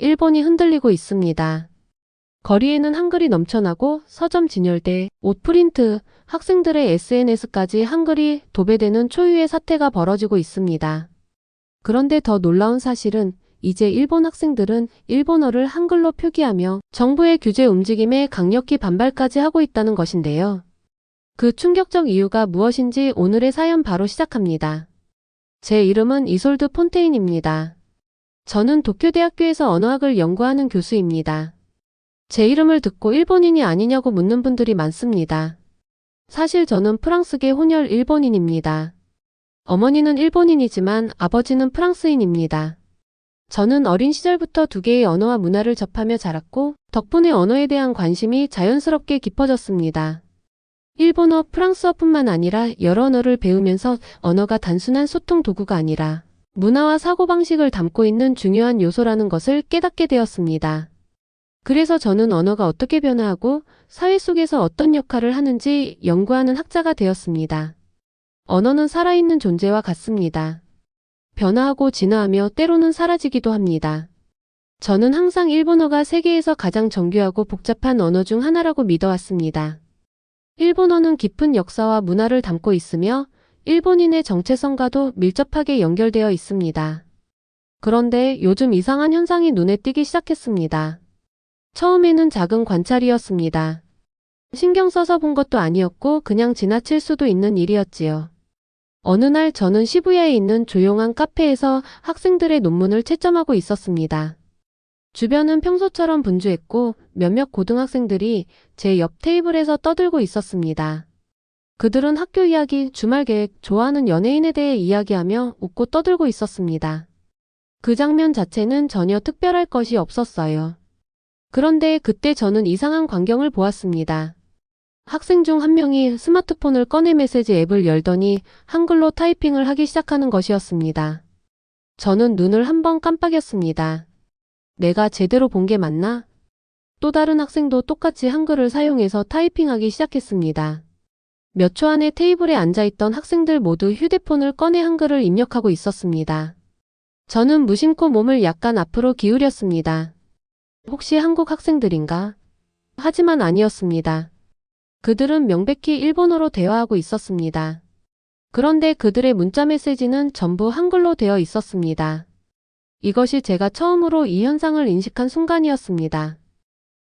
일본이 흔들리고 있습니다. 거리에는 한글이 넘쳐나고 서점 진열대, 옷 프린트, 학생들의 SNS까지 한글이 도배되는 초유의 사태가 벌어지고 있습니다. 그런데 더 놀라운 사실은 이제 일본 학생들은 일본어를 한글로 표기하며 정부의 규제 움직임에 강력히 반발까지 하고 있다는 것인데요. 그 충격적 이유가 무엇인지 오늘의 사연 바로 시작합니다. 제 이름은 이솔드 폰테인입니다. 저는 도쿄대학교에서 언어학을 연구하는 교수입니다. 제 이름을 듣고 일본인이 아니냐고 묻는 분들이 많습니다. 사실 저는 프랑스계 혼혈 일본인입니다. 어머니는 일본인이지만 아버지는 프랑스인입니다. 저는 어린 시절부터 두 개의 언어와 문화를 접하며 자랐고 덕분에 언어에 대한 관심이 자연스럽게 깊어졌습니다. 일본어, 프랑스어뿐만 아니라 여러 언어를 배우면서 언어가 단순한 소통 도구가 아니라 문화와 사고방식을 담고 있는 중요한 요소라는 것을 깨닫게 되었습니다. 그래서 저는 언어가 어떻게 변화하고 사회 속에서 어떤 역할을 하는지 연구하는 학자가 되었습니다. 언어는 살아있는 존재와 같습니다. 변화하고 진화하며 때로는 사라지기도 합니다. 저는 항상 일본어가 세계에서 가장 정교하고 복잡한 언어 중 하나라고 믿어왔습니다. 일본어는 깊은 역사와 문화를 담고 있으며 일본인의 정체성과도 밀접하게 연결되어 있습니다. 그런데 요즘 이상한 현상이 눈에 띄기 시작했습니다. 처음에는 작은 관찰이었습니다. 신경 써서 본 것도 아니었고 그냥 지나칠 수도 있는 일이었지요. 어느 날 저는 시부야에 있는 조용한 카페에서 학생들의 논문을 채점하고 있었습니다. 주변은 평소처럼 분주했고 몇몇 고등학생들이 제 옆 테이블에서 떠들고 있었습니다. 그들은 학교 이야기, 주말 계획, 좋아하는 연예인에 대해 이야기하며 웃고 떠들고 있었습니다. 그 장면 자체는 전혀 특별할 것이 없었어요. 그런데 그때 저는 이상한 광경을 보았습니다. 학생 중 한 명이 스마트폰을 꺼내 메시지 앱을 열더니 한글로 타이핑을 하기 시작하는 것이었습니다. 저는 눈을 한번 깜빡였습니다. 내가 제대로 본 게 맞나? 또 다른 학생도 똑같이 한글을 사용해서 타이핑하기 시작했습니다. 몇 초 안에 테이블에 앉아있던 학생들 모두 휴대폰을 꺼내 한글을 입력하고 있었습니다. 저는 무심코 몸을 약간 앞으로 기울였습니다. 혹시 한국 학생들인가? 하지만 아니었습니다. 그들은 명백히 일본어로 대화하고 있었습니다. 그런데 그들의 문자 메시지는 전부 한글로 되어 있었습니다. 이것이 제가 처음으로 이 현상을 인식한 순간이었습니다.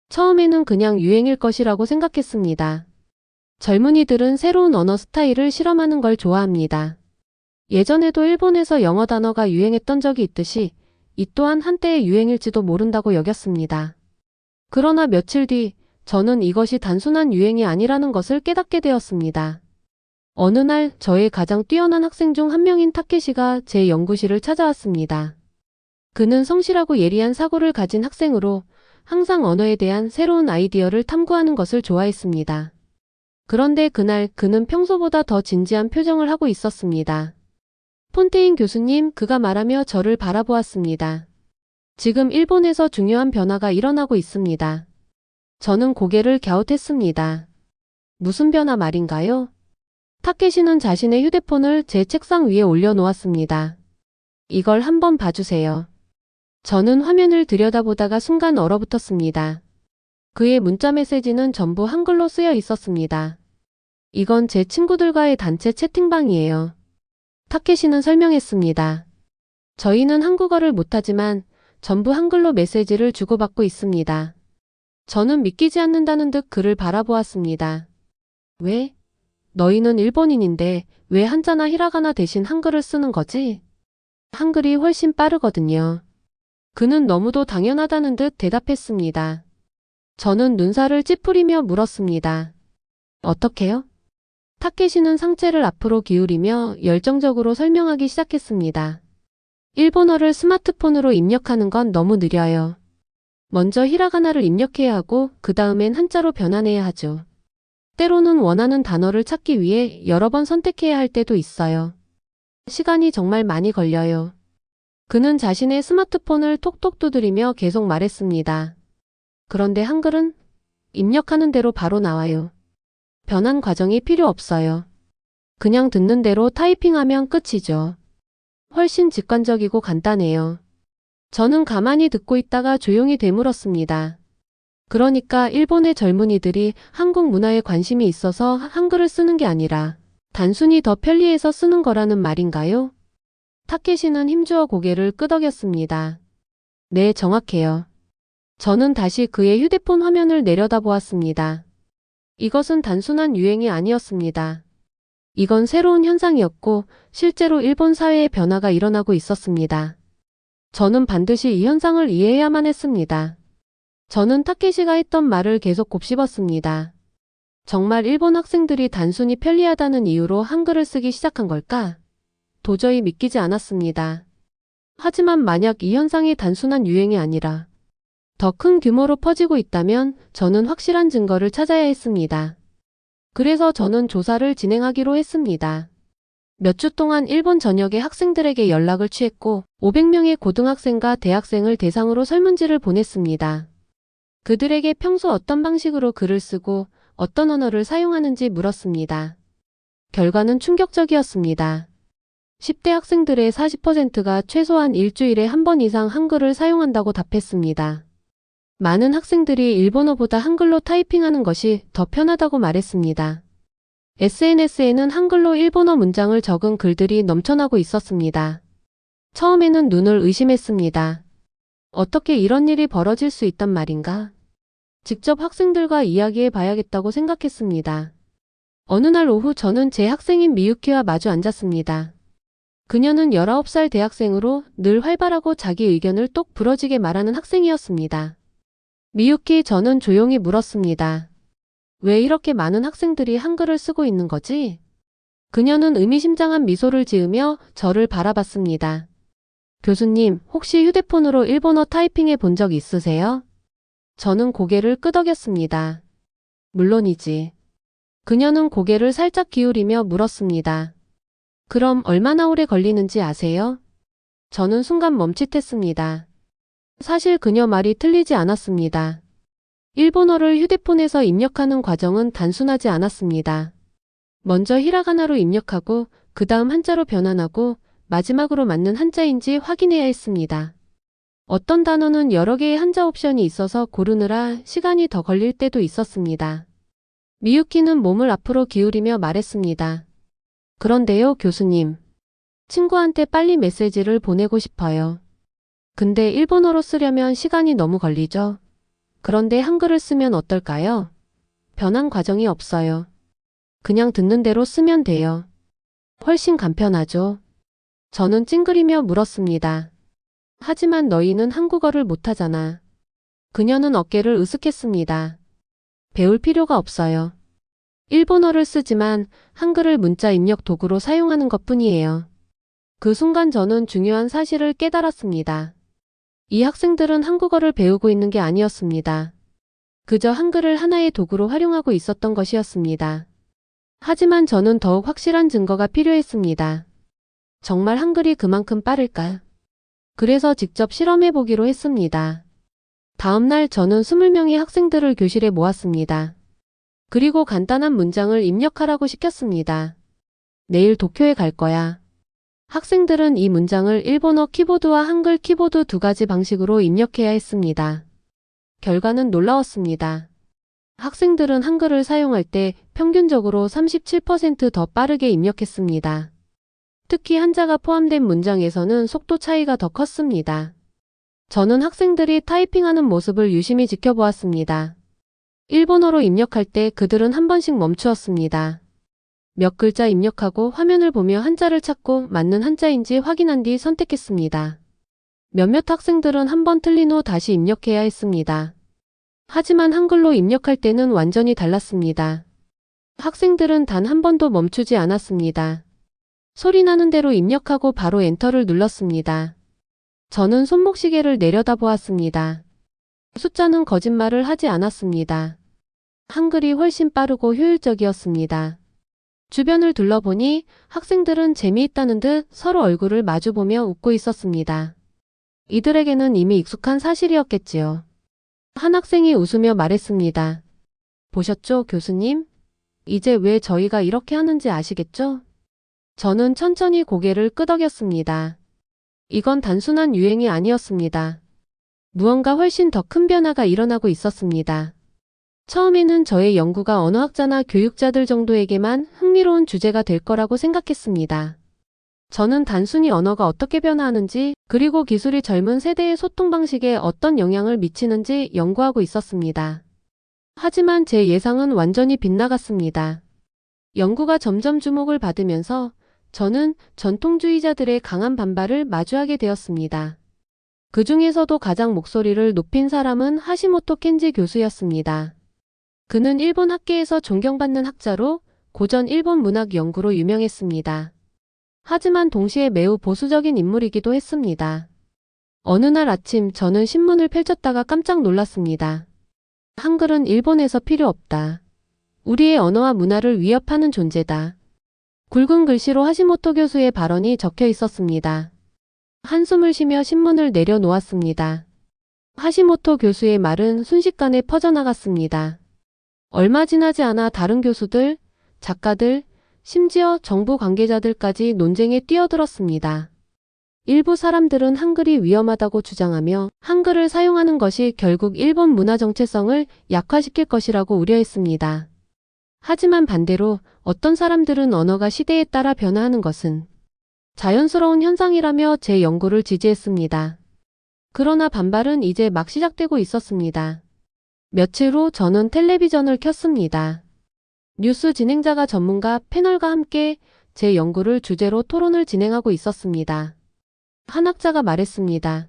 처음에는 그냥 유행일 것이라고 생각했습니다. 젊은이들은 새로운 언어 스타일을 실험하는 걸 좋아합니다. 예전에도 일본에서 영어 단어가 유행했던 적이 있듯이 이 또한 한때의 유행일지도 모른다고 여겼습니다. 그러나 며칠 뒤 저는 이것이 단순한 유행이 아니라는 것을 깨닫게 되었습니다. 어느 날 저의 가장 뛰어난 학생 중 한 명인 타케시가 제 연구실을 찾아왔습니다. 그는 성실하고 예리한 사고를 가진 학생으로 항상 언어에 대한 새로운 아이디어를 탐구하는 것을 좋아했습니다. 그런데 그날 그는 평소보다 더 진지한 표정을 하고 있었습니다. 폰테인 교수님, 그가 말하며 저를 바라보았습니다. 지금 일본에서 중요한 변화가 일어나고 있습니다. 저는 고개를 갸웃했습니다. 무슨 변화 말인가요? 타케시는 자신의 휴대폰을 제 책상 위에 올려놓았습니다. 이걸 한번 봐주세요. 저는 화면을 들여다보다가 순간 얼어붙었습니다. 그의 문자 메시지는 전부 한글로 쓰여 있었습니다. 이건 제 친구들과의 단체 채팅방이에요. 타케시는 설명했습니다. 저희는 한국어를 못하지만 전부 한글로 메시지를 주고받고 있습니다. 저는 믿기지 않는다는 듯 그를 바라보았습니다. 왜? 너희는 일본인인데 왜 한자나 히라가나 대신 한글을 쓰는 거지? 한글이 훨씬 빠르거든요. 그는 너무도 당연하다는 듯 대답했습니다. 저는 눈살을 찌푸리며 물었습니다. 어떻게요? 타케시는 상체를 앞으로 기울이며 열정적으로 설명하기 시작했습니다. 일본어를 스마트폰으로 입력하는 건 너무 느려요. 먼저 히라가나를 입력해야 하고 그 다음엔 한자로 변환해야 하죠. 때로는 원하는 단어를 찾기 위해 여러 번 선택해야 할 때도 있어요. 시간이 정말 많이 걸려요. 그는 자신의 스마트폰을 톡톡 두드리며 계속 말했습니다. 그런데 한글은 입력하는 대로 바로 나와요. 변환 과정이 필요 없어요. 그냥 듣는 대로 타이핑하면 끝이죠. 훨씬 직관적이고 간단해요. 저는 가만히 듣고 있다가 조용히 되물었습니다. 그러니까 일본의 젊은이들이 한국 문화에 관심이 있어서 한글을 쓰는 게 아니라 단순히 더 편리해서 쓰는 거라는 말인가요? 타케시는 힘주어 고개를 끄덕였습니다. 네, 정확해요. 저는 다시 그의 휴대폰 화면을 내려다보았습니다. 이것은 단순한 유행이 아니었습니다. 이건 새로운 현상이었고 실제로 일본 사회에 변화가 일어나고 있었습니다. 저는 반드시 이 현상을 이해해야만 했습니다. 저는 타케시가 했던 말을 계속 곱씹었습니다. 정말 일본 학생들이 단순히 편리하다는 이유로 한글을 쓰기 시작한 걸까? 도저히 믿기지 않았습니다. 하지만 만약 이 현상이 단순한 유행이 아니라 더 큰 규모로 퍼지고 있다면 저는 확실한 증거를 찾아야 했습니다. 그래서 저는 조사를 진행하기로 했습니다. 몇 주 동안 일본 전역의 학생들에게 연락을 취했고 500명의 고등학생과 대학생을 대상으로 설문지를 보냈습니다. 그들에게 평소 어떤 방식으로 글을 쓰고 어떤 언어를 사용하는지 물었습니다. 결과는 충격적이었습니다. 10대 학생들의 40%가 최소한 일주일에 한 번 이상 한글을 사용한다고 답했습니다. 많은 학생들이 일본어보다 한글로 타이핑하는 것이 더 편하다고 말했습니다. SNS에는 한글로 일본어 문장을 적은 글들이 넘쳐나고 있었습니다. 처음에는 눈을 의심했습니다. 어떻게 이런 일이 벌어질 수 있단 말인가? 직접 학생들과 이야기해 봐야겠다고 생각했습니다. 어느 날 오후 저는 제 학생인 미유키와 마주 앉았습니다. 그녀는 19살 대학생으로 늘 활발하고 자기 의견을 똑 부러지게 말하는 학생이었습니다. 미유키, 저는 조용히 물었습니다. 왜 이렇게 많은 학생들이 한글을 쓰고 있는 거지? 그녀는 의미심장한 미소를 지으며 저를 바라봤습니다. 교수님, 혹시 휴대폰으로 일본어 타이핑해 본 적 있으세요? 저는 고개를 끄덕였습니다. 물론이지. 그녀는 고개를 살짝 기울이며 물었습니다. 그럼 얼마나 오래 걸리는지 아세요? 저는 순간 멈칫했습니다. 사실 그녀 말이 틀리지 않았습니다. 일본어를 휴대폰에서 입력하는 과정은 단순하지 않았습니다. 먼저 히라가나로 입력하고 그 다음 한자로 변환하고 마지막으로 맞는 한자인지 확인해야 했습니다. 어떤 단어는 여러 개의 한자 옵션이 있어서 고르느라 시간이 더 걸릴 때도 있었습니다. 미유키는 몸을 앞으로 기울이며 말했습니다. 그런데요, 교수님. 친구한테 빨리 메시지를 보내고 싶어요. 근데 일본어로 쓰려면 시간이 너무 걸리죠. 그런데 한글을 쓰면 어떨까요? 변환 과정이 없어요. 그냥 듣는 대로 쓰면 돼요. 훨씬 간편하죠. 저는 찡그리며 물었습니다. 하지만 너희는 한국어를 못하잖아. 그녀는 어깨를 으쓱했습니다. 배울 필요가 없어요. 일본어를 쓰지만 한글을 문자 입력 도구로 사용하는 것뿐이에요. 그 순간 저는 중요한 사실을 깨달았습니다. 이 학생들은 한국어를 배우고 있는 게 아니었습니다. 그저 한글을 하나의 도구로 활용하고 있었던 것이었습니다. 하지만 저는 더욱 확실한 증거가 필요했습니다. 정말 한글이 그만큼 빠를까? 그래서 직접 실험해 보기로 했습니다. 다음 날 저는 20명의 학생들을 교실에 모았습니다. 그리고 간단한 문장을 입력하라고 시켰습니다. 내일 도쿄에 갈 거야. 학생들은 이 문장을 일본어 키보드와 한글 키보드 두 가지 방식으로 입력해야 했습니다. 결과는 놀라웠습니다. 학생들은 한글을 사용할 때 평균적으로 37%더 빠르게 입력했습니다. 특히 한자가 포함된 문장에서는 속도 차이가 더 컸습니다. 저는 학생들이 타이핑하는 모습을 유심히 지켜보았습니다. 일본어로 입력할 때 그들은 한 번씩 멈추었습니다. 몇 글자 입력하고 화면을 보며 한자를 찾고 맞는 한자인지 확인한 뒤 선택했습니다. 몇몇 학생들은 한 번 틀린 후 다시 입력해야 했습니다. 하지만 한글로 입력할 때는 완전히 달랐습니다. 학생들은 단 한 번도 멈추지 않았습니다. 소리 나는 대로 입력하고 바로 엔터를 눌렀습니다. 저는 손목시계를 내려다보았습니다. 숫자는 거짓말을 하지 않았습니다. 한글이 훨씬 빠르고 효율적이었습니다. 주변을 둘러보니 학생들은 재미있다는 듯 서로 얼굴을 마주보며 웃고 있었습니다. 이들에게는 이미 익숙한 사실이었겠지요. 한 학생이 웃으며 말했습니다. 보셨죠, 교수님? 이제 왜 저희가 이렇게 하는지 아시겠죠? 저는 천천히 고개를 끄덕였습니다. 이건 단순한 유행이 아니었습니다. 무언가 훨씬 더 큰 변화가 일어나고 있었습니다. 처음에는 저의 연구가 언어학자나 교육자들 정도에게만 흥미로운 주제가 될 거라고 생각했습니다. 저는 단순히 언어가 어떻게 변화하는지, 그리고 기술이 젊은 세대의 소통 방식에 어떤 영향을 미치는지 연구하고 있었습니다. 하지만 제 예상은 완전히 빗나갔습니다. 연구가 점점 주목을 받으면서 저는 전통주의자들의 강한 반발을 마주하게 되었습니다. 그 중에서도 가장 목소리를 높인 사람은 하시모토 켄지 교수였습니다. 그는 일본 학계에서 존경받는 학자로 고전 일본 문학 연구로 유명했습니다. 하지만 동시에 매우 보수적인 인물이기도 했습니다. 어느 날 아침 저는 신문을 펼쳤다가 깜짝 놀랐습니다. 한글은 일본에서 필요 없다. 우리의 언어와 문화를 위협하는 존재다. 굵은 글씨로 하시모토 교수의 발언이 적혀 있었습니다. 한숨을 쉬며 신문을 내려놓았습니다. 하시모토 교수의 말은 순식간에 퍼져나갔습니다. 얼마 지나지 않아 다른 교수들, 작가들, 심지어 정부 관계자들까지 논쟁에 뛰어들었습니다. 일부 사람들은 한글이 위험하다고 주장하며 한글을 사용하는 것이 결국 일본 문화 정체성을 약화시킬 것이라고 우려했습니다. 하지만 반대로 어떤 사람들은 언어가 시대에 따라 변화하는 것은 자연스러운 현상이라며 제 연구를 지지했습니다. 그러나 반발은 이제 막 시작되고 있었습니다. 며칠 후 저는 텔레비전을 켰습니다. 뉴스 진행자가 전문가 패널과 함께 제 연구를 주제로 토론을 진행하고 있었습니다. 한 학자가 말했습니다.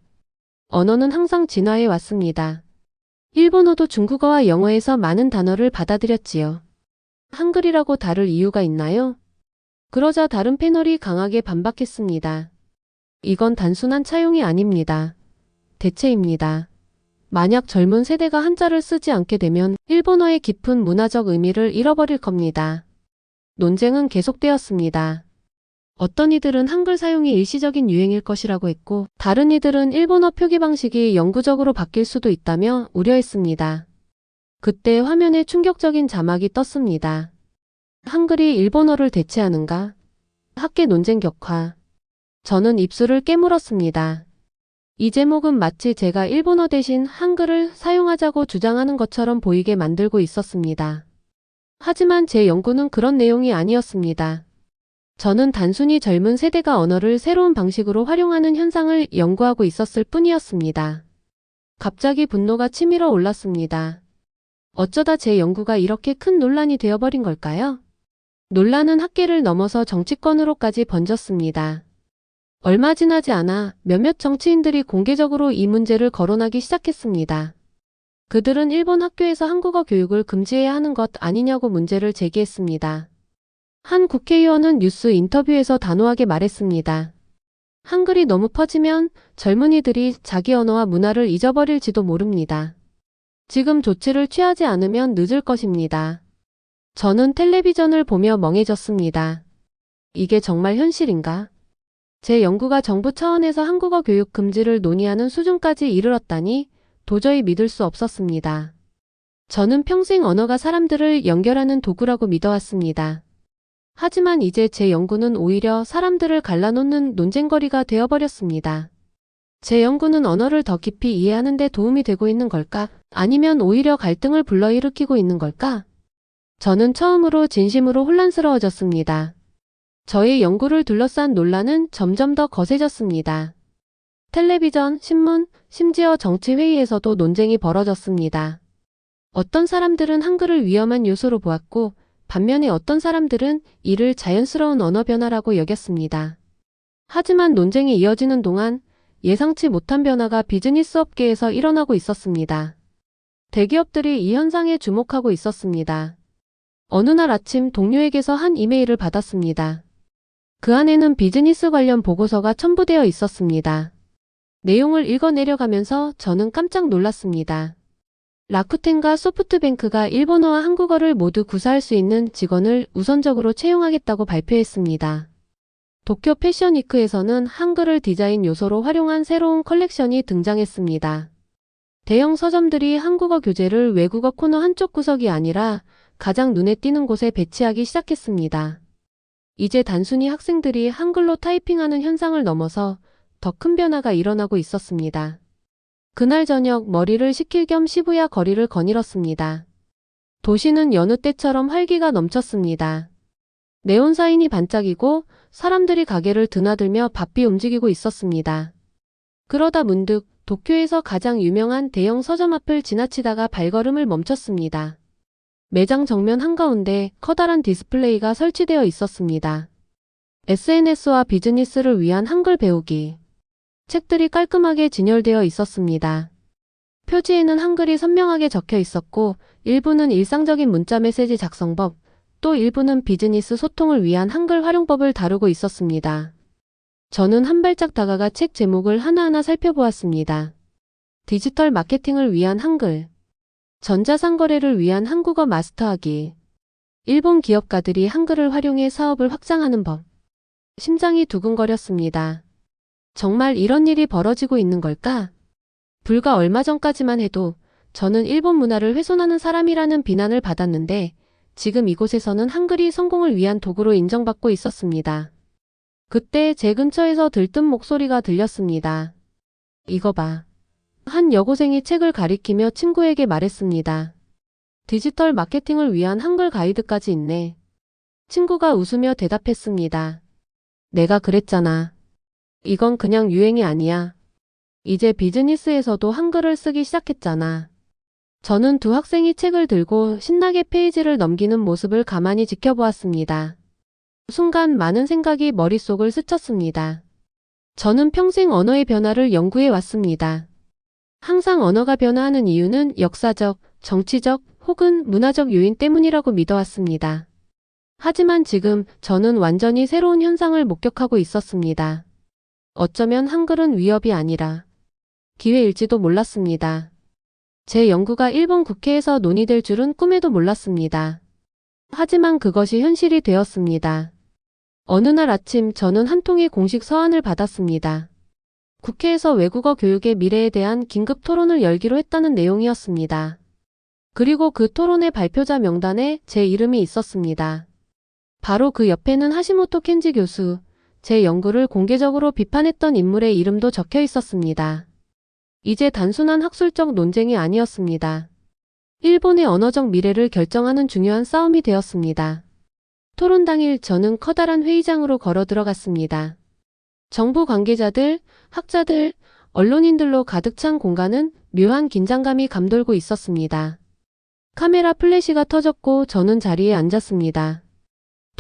언어는 항상 진화해 왔습니다. 일본어도 중국어와 영어에서 많은 단어를 받아들였지요. 한글이라고 다를 이유가 있나요? 그러자 다른 패널이 강하게 반박했습니다. 이건 단순한 차용이 아닙니다. 대체입니다. 만약 젊은 세대가 한자를 쓰지 않게 되면 일본어의 깊은 문화적 의미를 잃어버릴 겁니다. 논쟁은 계속되었습니다. 어떤 이들은 한글 사용이 일시적인 유행일 것이라고 했고, 다른 이들은 일본어 표기 방식이 영구적으로 바뀔 수도 있다며 우려했습니다. 그때 화면에 충격적인 자막이 떴습니다. 한글이 일본어를 대체하는가? 학계 논쟁 격화. 저는 입술을 깨물었습니다. 이 제목은 마치 제가 일본어 대신 한글을 사용하자고 주장하는 것처럼 보이게 만들고 있었습니다. 하지만 제 연구는 그런 내용이 아니었습니다. 저는 단순히 젊은 세대가 언어를 새로운 방식으로 활용하는 현상을 연구하고 있었을 뿐이었습니다. 갑자기 분노가 치밀어 올랐습니다. 어쩌다 제 연구가 이렇게 큰 논란이 되어버린 걸까요? 논란은 학계를 넘어서 정치권으로까지 번졌습니다. 얼마 지나지 않아 몇몇 정치인들이 공개적으로 이 문제를 거론하기 시작했습니다. 그들은 일본 학교에서 한국어 교육을 금지해야 하는 것 아니냐고 문제를 제기했습니다. 한 국회의원은 뉴스 인터뷰에서 단호하게 말했습니다. 한글이 너무 퍼지면 젊은이들이 자기 언어와 문화를 잊어버릴지도 모릅니다. 지금 조치를 취하지 않으면 늦을 것입니다. 저는 텔레비전을 보며 멍해졌습니다. 이게 정말 현실인가? 제 연구가 정부 차원에서 한국어 교육 금지를 논의하는 수준까지 이르렀다니 도저히 믿을 수 없었습니다. 저는 평생 언어가 사람들을 연결하는 도구라고 믿어왔습니다. 하지만 이제 제 연구는 오히려 사람들을 갈라놓는 논쟁거리가 되어버렸습니다. 제 연구는 언어를 더 깊이 이해하는 데 도움이 되고 있는 걸까? 아니면 오히려 갈등을 불러일으키고 있는 걸까? 저는 처음으로 진심으로 혼란스러워졌습니다. 저의 연구를 둘러싼 논란은 점점 더 거세졌습니다. 텔레비전, 신문, 심지어 정치회의에서도 논쟁이 벌어졌습니다. 어떤 사람들은 한글을 위험한 요소로 보았고, 반면에 어떤 사람들은 이를 자연스러운 언어 변화라고 여겼습니다. 하지만 논쟁이 이어지는 동안 예상치 못한 변화가 비즈니스 업계에서 일어나고 있었습니다. 대기업들이 이 현상에 주목하고 있었습니다. 어느 날 아침 동료에게서 한 이메일을 받았습니다. 그 안에는 비즈니스 관련 보고서가 첨부되어 있었습니다. 내용을 읽어 내려가면서 저는 깜짝 놀랐습니다. 라쿠텐과 소프트뱅크가 일본어와 한국어를 모두 구사할 수 있는 직원을 우선적으로 채용하겠다고 발표했습니다. 도쿄 패션 위크에서는 한글을 디자인 요소로 활용한 새로운 컬렉션이 등장했습니다. 대형 서점들이 한국어 교재를 외국어 코너 한쪽 구석이 아니라 가장 눈에 띄는 곳에 배치하기 시작했습니다. 이제 단순히 학생들이 한글로 타이핑하는 현상을 넘어서 더 큰 변화가 일어나고 있었습니다. 그날 저녁 머리를 식힐 겸 시부야 거리를 거닐었습니다. 도시는 여느 때처럼 활기가 넘쳤습니다. 네온 사인이 반짝이고 사람들이 가게를 드나들며 바삐 움직이고 있었습니다. 그러다 문득 도쿄에서 가장 유명한 대형 서점 앞을 지나치다가 발걸음을 멈췄습니다. 매장 정면 한가운데 커다란 디스플레이가 설치되어 있었습니다. SNS와 비즈니스를 위한 한글 배우기. 책들이 깔끔하게 진열되어 있었습니다. 표지에는 한글이 선명하게 적혀 있었고 일부는 일상적인 문자 메시지 작성법, 또 일부는 비즈니스 소통을 위한 한글 활용법을 다루고 있었습니다. 저는 한 발짝 다가가 책 제목을 하나하나 살펴보았습니다. 디지털 마케팅을 위한 한글, 전자상거래를 위한 한국어 마스터하기, 일본 기업가들이 한글을 활용해 사업을 확장하는 법. 심장이 두근거렸습니다. 정말 이런 일이 벌어지고 있는 걸까? 불과 얼마 전까지만 해도 저는 일본 문화를 훼손하는 사람이라는 비난을 받았는데 지금 이곳에서는 한글이 성공을 위한 도구로 인정받고 있었습니다. 그때 제 근처에서 들뜬 목소리가 들렸습니다. 이거 봐. 한 여고생이 책을 가리키며 친구에게 말했습니다. 디지털 마케팅을 위한 한글 가이드까지 있네. 친구가 웃으며 대답했습니다. 내가 그랬잖아. 이건 그냥 유행이 아니야. 이제 비즈니스에서도 한글을 쓰기 시작했잖아. 저는 두 학생이 책을 들고 신나게 페이지를 넘기는 모습을 가만히 지켜보았습니다. 순간 많은 생각이 머릿속을 스쳤습니다. 저는 평생 언어의 변화를 연구해 왔습니다. 항상 언어가 변화하는 이유는 역사적, 정치적 혹은 문화적 요인 때문이라고 믿어왔습니다. 하지만 지금 저는 완전히 새로운 현상을 목격하고 있었습니다. 어쩌면 한글은 위협이 아니라 기회일지도 몰랐습니다. 제 연구가 일본 국회에서 논의될 줄은 꿈에도 몰랐습니다. 하지만 그것이 현실이 되었습니다. 어느 날 아침 저는 한 통의 공식 서한을 받았습니다. 국회에서 외국어 교육의 미래에 대한 긴급 토론을 열기로 했다는 내용이었습니다. 그리고 그 토론의 발표자 명단에 제 이름이 있었습니다. 바로 그 옆에는 하시모토 켄지 교수, 제 연구를 공개적으로 비판했던 인물의 이름도 적혀 있었습니다. 이제 단순한 학술적 논쟁이 아니었습니다. 일본의 언어적 미래를 결정하는 중요한 싸움이 되었습니다. 토론 당일 저는 커다란 회의장으로 걸어 들어갔습니다. 정부 관계자들, 학자들, 언론인들로 가득 찬 공간은 묘한 긴장감이 감돌고 있었습니다. 카메라 플래시가 터졌고 저는 자리에 앉았습니다.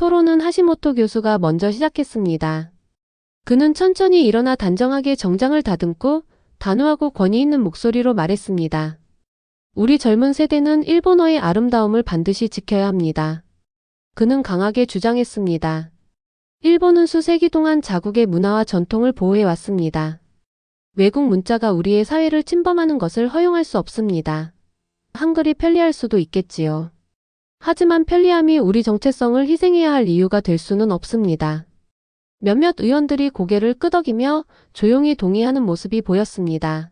토론은 하시모토 교수가 먼저 시작했습니다. 그는 천천히 일어나 단정하게 정장을 다듬고 단호하고 권위 있는 목소리로 말했습니다. 우리 젊은 세대는 일본어의 아름다움을 반드시 지켜야 합니다. 그는 강하게 주장했습니다. 일본은 수세기 동안 자국의 문화와 전통을 보호해왔습니다. 외국 문자가 우리의 사회를 침범하는 것을 허용할 수 없습니다. 한글이 편리할 수도 있겠지요. 하지만 편리함이 우리 정체성을 희생해야 할 이유가 될 수는 없습니다. 몇몇 의원들이 고개를 끄덕이며 조용히 동의하는 모습이 보였습니다.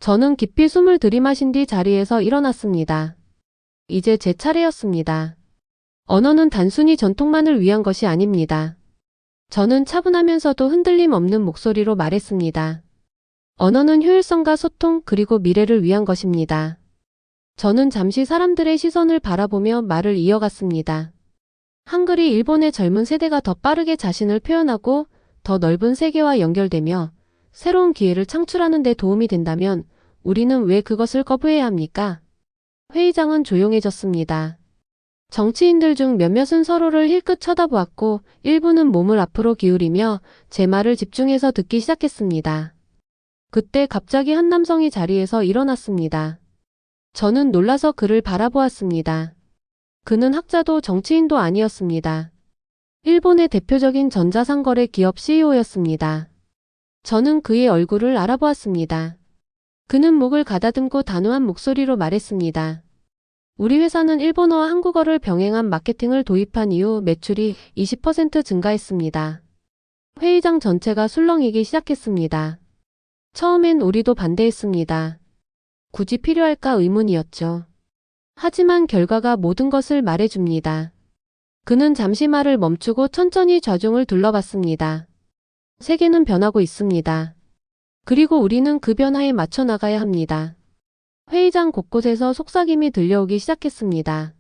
저는 깊이 숨을 들이마신 뒤 자리에서 일어났습니다. 이제 제 차례였습니다. 언어는 단순히 전통만을 위한 것이 아닙니다. 저는 차분하면서도 흔들림 없는 목소리로 말했습니다. 언어는 효율성과 소통 그리고 미래를 위한 것입니다. 저는 잠시 사람들의 시선을 바라보며 말을 이어갔습니다. 한글이 일본의 젊은 세대가 더 빠르게 자신을 표현하고 더 넓은 세계와 연결되며 새로운 기회를 창출하는 데 도움이 된다면 우리는 왜 그것을 거부해야 합니까? 회의장은 조용해졌습니다. 정치인들 중 몇몇은 서로를 힐끗 쳐다보았고 일부는 몸을 앞으로 기울이며 제 말을 집중해서 듣기 시작했습니다. 그때 갑자기 한 남성이 자리에서 일어났습니다. 저는 놀라서 그를 바라보았습니다. 그는 학자도 정치인도 아니었습니다. 일본의 대표적인 전자상거래 기업 CEO였습니다. 저는 그의 얼굴을 알아보았습니다. 그는 목을 가다듬고 단호한 목소리로 말했습니다. 우리 회사는 일본어와 한국어를 병행한 마케팅을 도입한 이후 매출이 20% 증가했습니다. 회의장 전체가 술렁이기 시작했습니다. 처음엔 우리도 반대했습니다. 굳이 필요할까 의문이었죠. 하지만 결과가 모든 것을 말해줍니다. 그는 잠시 말을 멈추고 천천히 좌중을 둘러봤습니다. 세계는 변하고 있습니다. 그리고 우리는 그 변화에 맞춰 나가야 합니다. 회의장 곳곳에서 속삭임이 들려오기 시작했습니다.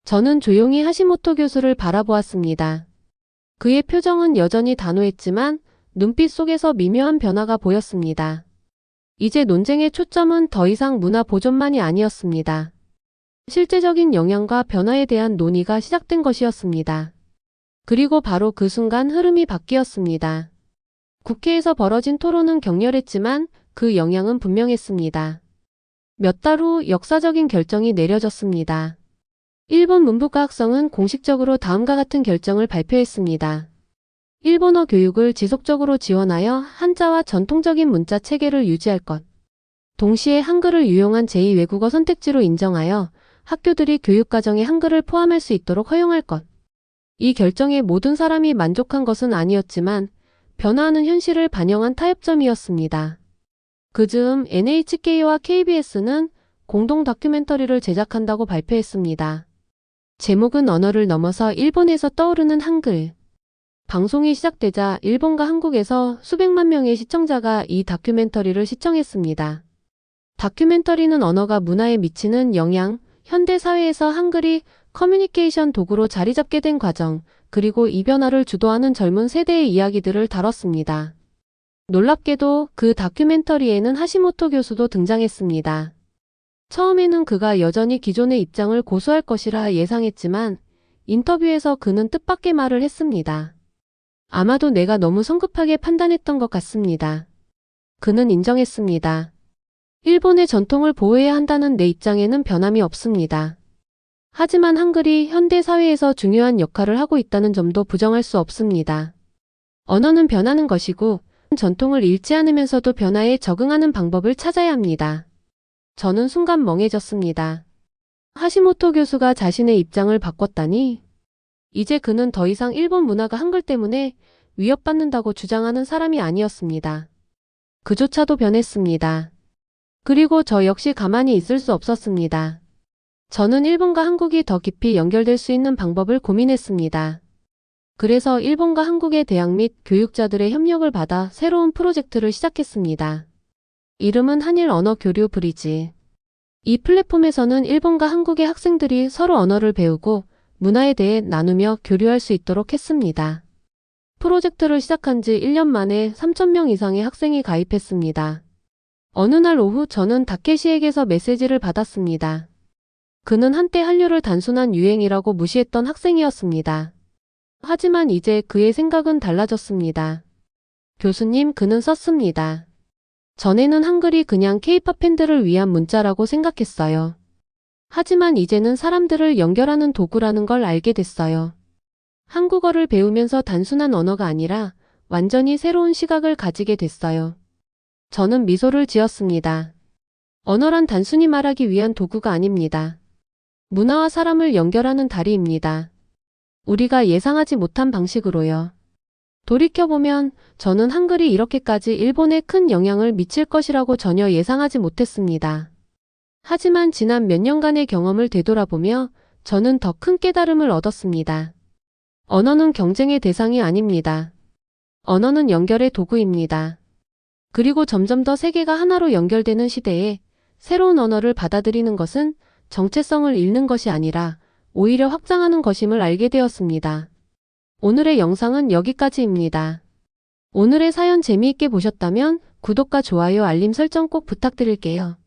저는 조용히 하시모토 교수를 바라보았습니다. 그의 표정은 여전히 단호했지만 눈빛 속에서 미묘한 변화가 보였습니다. 이제 논쟁의 초점은 더 이상 문화 보존만이 아니었습니다. 실제적인 영향과 변화에 대한 논의가 시작된 것이었습니다. 그리고 바로 그 순간 흐름이 바뀌었습니다. 국회에서 벌어진 토론은 격렬했지만 그 영향은 분명했습니다. 몇 달 후 역사적인 결정이 내려졌습니다. 일본 문부科학성은 공식적으로 다음과 같은 결정을 발표했습니다. 일본어 교육을 지속적으로 지원하여 한자와 전통적인 문자 체계를 유지할 것. 동시에 한글을 유용한 제2외국어 선택지로 인정하여 학교들이 교육과정에 한글을 포함할 수 있도록 허용할 것. 이 결정에 모든 사람이 만족한 것은 아니었지만 변화하는 현실을 반영한 타협점이었습니다. 그 즈음 NHK와 KBS는 공동 다큐멘터리를 제작한다고 발표했습니다. 제목은 언어를 넘어서 일본에서 떠오르는 한글. 방송이 시작되자 일본과 한국에서 수백만 명의 시청자가 이 다큐멘터리를 시청했습니다. 다큐멘터리는 언어가 문화에 미치는 영향, 현대 사회에서 한글이 커뮤니케이션 도구로 자리 잡게 된 과정, 그리고 이 변화를 주도하는 젊은 세대의 이야기들을 다뤘습니다. 놀랍게도 그 다큐멘터리에는 하시모토 교수도 등장했습니다. 처음에는 그가 여전히 기존의 입장을 고수할 것이라 예상했지만 인터뷰에서 그는 뜻밖의 말을 했습니다. 아마도 내가 너무 성급하게 판단했던 것 같습니다. 그는 인정했습니다. 일본의 전통을 보호해야 한다는 내 입장에는 변함이 없습니다. 하지만 한글이 현대 사회에서 중요한 역할을 하고 있다는 점도 부정할 수 없습니다. 언어는 변하는 것이고 전통을 잃지 않으면서도 변화에 적응하는 방법을 찾아야 합니다. 저는 순간 멍해졌습니다. 하시모토 교수가 자신의 입장을 바꿨다니? 이제 그는 더 이상 일본 문화가 한글 때문에 위협받는다고 주장하는 사람이 아니었습니다. 그조차도 변했습니다. 그리고 저 역시 가만히 있을 수 없었습니다. 저는 일본과 한국이 더 깊이 연결될 수 있는 방법을 고민했습니다. 그래서 일본과 한국의 대학 및 교육자들의 협력을 받아 새로운 프로젝트를 시작했습니다. 이름은 한일 언어 교류 브리지. 이 플랫폼에서는 일본과 한국의 학생들이 서로 언어를 배우고 문화에 대해 나누며 교류할 수 있도록 했습니다. 프로젝트를 시작한 지 1년 만에 3,000명 이상의 학생이 가입했습니다. 어느 날 오후 저는 다케시에게서 메시지를 받았습니다. 그는 한때 한류를 단순한 유행이라고 무시했던 학생이었습니다. 하지만 이제 그의 생각은 달라졌습니다. 교수님, 그는 썼습니다. 전에는 한글이 그냥 K-팝 팬들을 위한 문자라고 생각했어요. 하지만 이제는 사람들을 연결하는 도구라는 걸 알게 됐어요. 한국어를 배우면서 단순한 언어가 아니라 완전히 새로운 시각을 가지게 됐어요. 저는 미소를 지었습니다. 언어란 단순히 말하기 위한 도구가 아닙니다. 문화와 사람을 연결하는 다리입니다. 우리가 예상하지 못한 방식으로요. 돌이켜보면 저는 한글이 이렇게까지 일본에 큰 영향을 미칠 것이라고 전혀 예상하지 못했습니다. 하지만 지난 몇 년간의 경험을 되돌아보며 저는 더 큰 깨달음을 얻었습니다. 언어는 경쟁의 대상이 아닙니다. 언어는 연결의 도구입니다. 그리고 점점 더 세계가 하나로 연결되는 시대에 새로운 언어를 받아들이는 것은 정체성을 잃는 것이 아니라 오히려 확장하는 것임을 알게 되었습니다. 오늘의 영상은 여기까지입니다. 오늘의 사연 재미있게 보셨다면 구독과 좋아요, 알림 설정 꼭 부탁드릴게요.